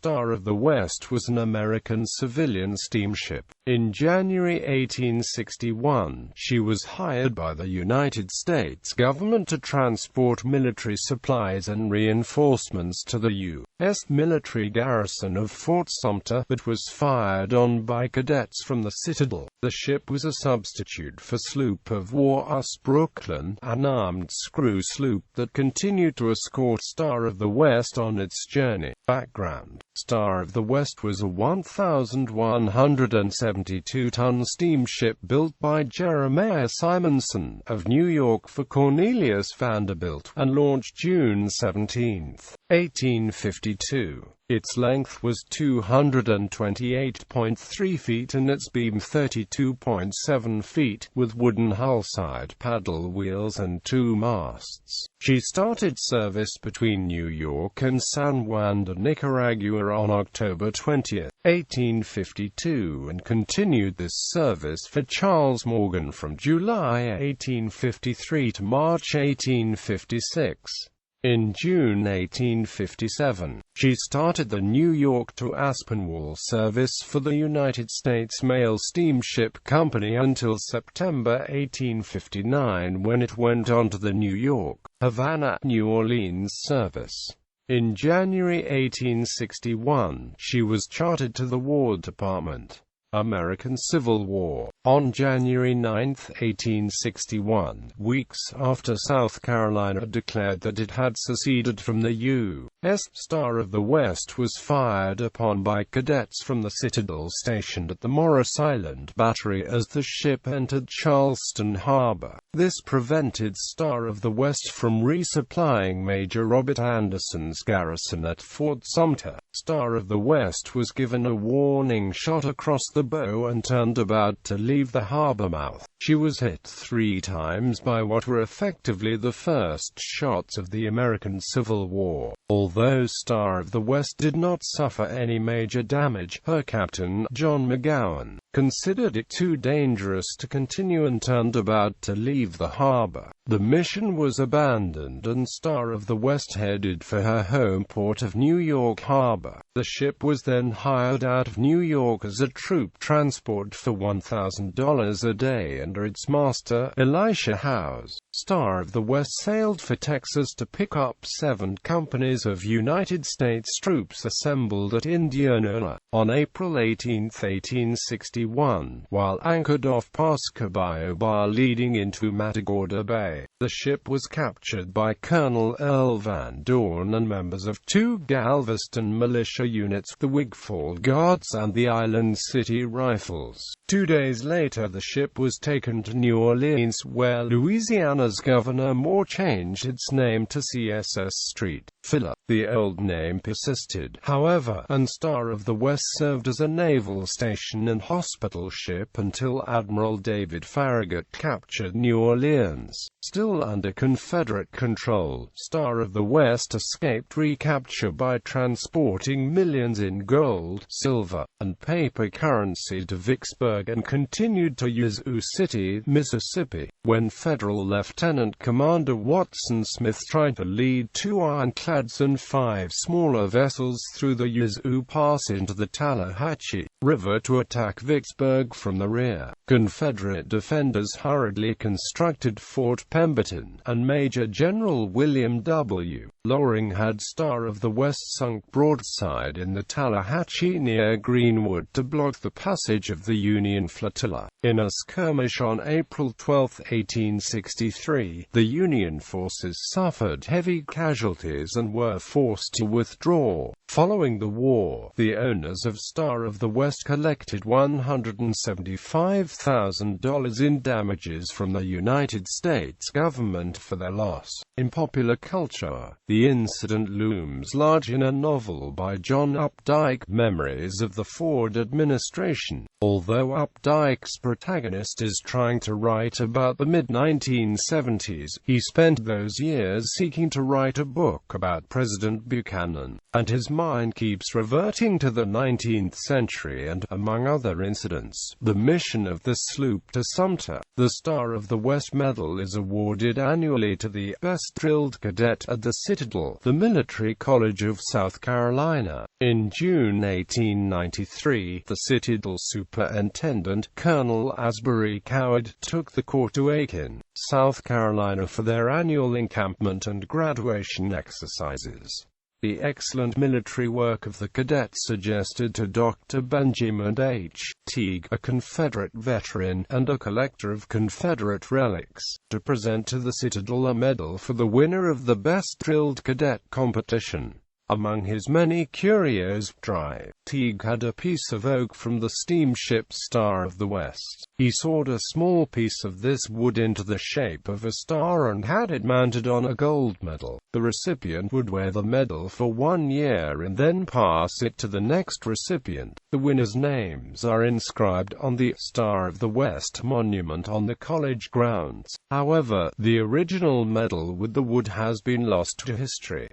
Star of the West was an American civilian steamship. In January 1861, she was hired by the United States government to transport military supplies and reinforcements to the U.S. military garrison of Fort Sumter, but was fired on by cadets from the Citadel. The ship was a substitute for Sloop-of-war USS Brooklyn, an armed screw sloop that continued to escort Star of the West on its journey. Background: Star of the West was a 1,172-ton steamship built by Jeremiah Simonson of New York for Cornelius Vanderbilt, and launched June 17, 1852. Its length was 228.3 feet and its beam 32.7 feet, with wooden hull-side paddle wheels and 2 masts. She started service between New York and San Juan de Nicaragua on October 20, 1852, and continued this service for Charles Morgan from July 1853 to March 1856. In June 1857, she started the New York to Aspinwall service for the United States Mail Steamship Company until September 1859, when it went on to the New York, Havana, New Orleans service. In January 1861, she was chartered to the War Department. American Civil War. On January 9, 1861, weeks after South Carolina declared that it had seceded from the U.S., Star of the West was fired upon by cadets from the Citadel stationed at the Morris Island Battery as the ship entered Charleston Harbor. This prevented Star of the West from resupplying Major Robert Anderson's garrison at Fort Sumter. Star of the West was given a warning shot across the bow and turned about to leave the harbor mouth. She was hit 3 times by what were effectively the first shots of the American Civil War. Although Star of the West did not suffer any major damage, her captain, John McGowan, considered it too dangerous to continue and turned about to leave the harbor. The mission was abandoned and Star of the West headed for her home port of New York Harbor. The ship was then hired out of New York as a troop transport for $1,000 a day under its master, Elisha Howes. Star of the West sailed for Texas to pick up 7 companies of United States troops assembled at Indianola on April 18, 1861, while anchored off Pascagoula Bar leading into Matagorda Bay. The ship was captured by Colonel Earl Van Dorn and members of 2 Galveston militia units, the Wigfall Guards and the Island City Rifles. 2 days later the ship was taken to New Orleans, where Louisiana's Governor Moore changed its name to CSS Street, Phila. The old name persisted, however, and Star of the West served as a naval station and hospital ship until Admiral David Farragut captured New Orleans. Still under Confederate control, Star of the West escaped recapture by transporting millions in gold, silver, and paper currency to Vicksburg and continued to Yazoo City, Mississippi, when Federal Lieutenant Commander Watson Smith tried to lead 2 ironclads and 5 smaller vessels through the Yazoo Pass into the Tallahatchie River to attack Vicksburg from the rear. Confederate defenders hurriedly constructed Fort Pemberton, and Major General William W. Loring had Star of the West sunk broadside in the Tallahatchie near Greenwood to block the passage of the Union flotilla. In a skirmish on April 12, 1863, the Union forces suffered heavy casualties and were forced to withdraw. Following the war, the owners of Star of the West collected $175,000 in damages from the United States government for their loss. In popular culture, the incident looms large in a novel by John Updike, Memories of the Ford Administration. Although Updike's protagonist is trying to write about the mid-1970s, he spent those years seeking to write a book about President Buchanan, and his mind keeps reverting to the 19th century military and, among other incidents, the mission of the sloop to Sumter. The Star of the West Medal is awarded annually to the best drilled cadet at the Citadel, the military college of South Carolina. In June 1893, the Citadel superintendent, Colonel Asbury Coward, took the Corps to Aiken, South Carolina for their annual encampment and graduation exercises. The excellent military work of the cadets suggested to Dr. Benjamin H. Teague, a Confederate veteran, and a collector of Confederate relics, to present to the Citadel a medal for the winner of the Best Drilled Cadet competition. Among his many curios, Teague had a piece of oak from the steamship Star of the West. He sawed a small piece of this wood into the shape of a star and had it mounted on a gold medal. The recipient would wear the medal for 1 year and then pass it to the next recipient. The winners' names are inscribed on the Star of the West monument on the college grounds. However, the original medal with the wood has been lost to history.